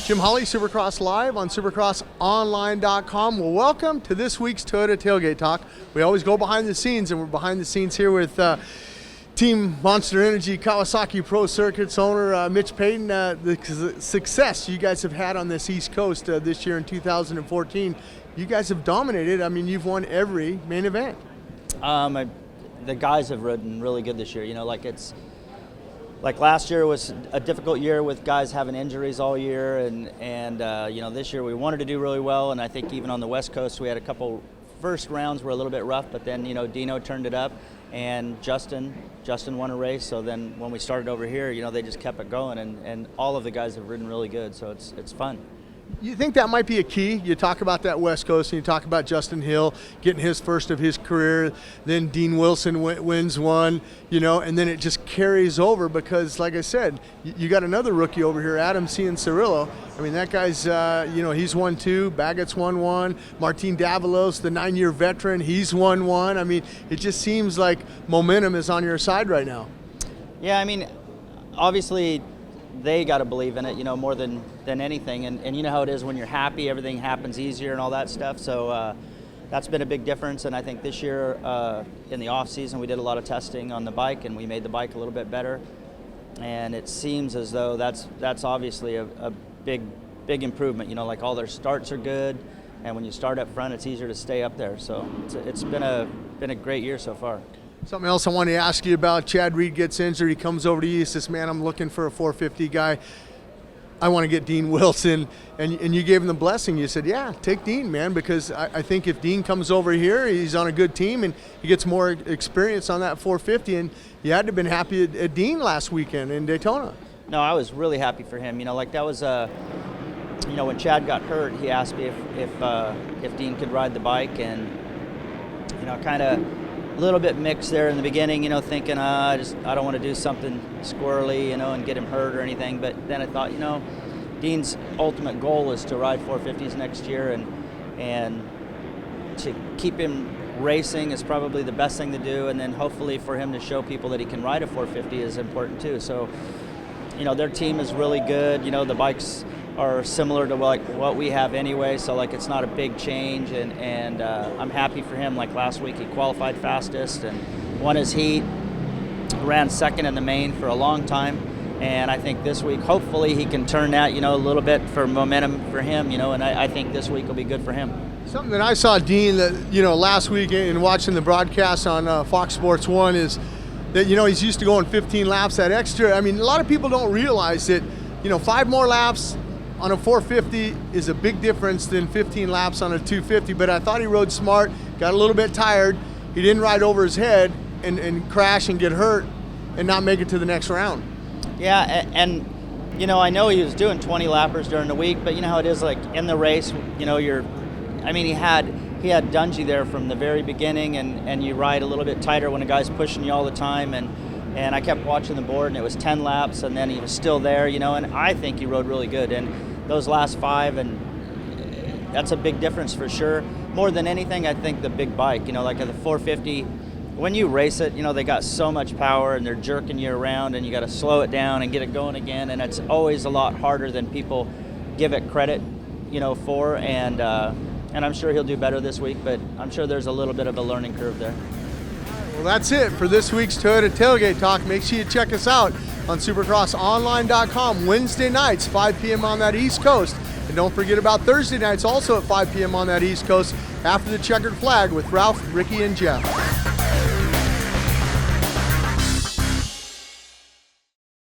Jim Holley, Supercross Live on supercrossonline.com. Well, welcome to this week's Toyota Tailgate Talk. We always go behind the scenes, and we're behind the scenes here with Team Monster Energy Kawasaki Pro Circuits owner Mitch Payton. The success you guys have had on this East Coast this year in 2014, you guys have dominated. I mean, you've won every main event. The guys have ridden really good this year. You know, like last year was a difficult year with guys having injuries all year, and you know, this year we wanted to do really well, and I think even on the West Coast we had a couple first rounds were a little bit rough, but then, you know, Dino turned it up, and Justin won a race. So then when we started over here, you know, they just kept it going, and all of the guys have ridden really good, so it's fun. You think that might be a key? You talk about that West Coast, and you talk about Justin Hill getting his first of his career, then Dean Wilson wins one, you know, and then it just carries over because, like I said, you got another rookie over here, Adam Cianciarillo. I mean, that guy's, you know, he's won two, Baggett's won one, Martin Davalos, the 9-year veteran, he's won one. I mean, it just seems like momentum is on your side right now. Yeah, I mean, obviously, they got to believe in it, you know, more than anything. And you know how it is when you're happy, everything happens easier and all that stuff. So that's been a big difference. And I think this year in the off season, we did a lot of testing on the bike, and we made the bike a little bit better. And it seems as though that's obviously a big improvement. You know, like all their starts are good, and when you start up front, it's easier to stay up there. So it's been a great year so far. Something else I wanted to ask you about, Chad Reed gets injured, he comes over to you, he says, man, I'm looking for a 450 guy. I want to get Dean Wilson, and you gave him the blessing. You said, yeah, take Dean, man, because I think if Dean comes over here, he's on a good team, and he gets more experience on that 450, and you had to have been happy at Dean last weekend in Daytona. No, I was really happy for him. You know, like that was you know, when Chad got hurt, he asked me if Dean could ride the bike, and, you know, kind of a little bit mixed there in the beginning, you know, thinking I don't want to do something squirrely, you know, and get him hurt or anything. But then I thought, you know, Dean's ultimate goal is to ride 450s next year, and to keep him racing is probably the best thing to do. And then hopefully for him to show people that he can ride a 450 is important too. So, you know, their team is really good. You know, the bikes are similar to like what we have anyway, so like it's not a big change, and I'm happy for him. Like last week he qualified fastest and won his heat, ran second in the main for a long time, and I think this week hopefully he can turn that, you know, a little bit for momentum for him, you know, and I think this week will be good for him. Something that I saw Dean, that, you know, last week in watching the broadcast on Fox Sports 1 is that, you know, he's used to going 15 laps, that extra. I mean, a lot of people don't realize that, you know, 5 more laps on a 450 is a big difference than 15 laps on a 250, but I thought he rode smart, got a little bit tired. He didn't ride over his head and crash and get hurt and not make it to the next round. Yeah, and you know, I know he was doing 20 lappers during the week, but you know how it is, like in the race, you know, I mean, he had Dungey there from the very beginning, and you ride a little bit tighter when a guy's pushing you all the time, and I kept watching the board, and it was 10 laps, and then he was still there, you know, and I think he rode really good. And those last 5, and that's a big difference for sure. More than anything, I think the big bike, you know, like at the 450, when you race it, you know, they got so much power, and they're jerking you around, and you got to slow it down and get it going again, and it's always a lot harder than people give it credit, you know, for, and I'm sure he'll do better this week, but I'm sure there's a little bit of a learning curve there. Well, that's it for this week's Toyota Tailgate Talk. Make sure you check us out on supercrossonline.com Wednesday nights, 5 p.m. on that East Coast. And don't forget about Thursday nights, also at 5 p.m. on that East Coast, after the checkered flag with Ralph, Ricky, and Jeff.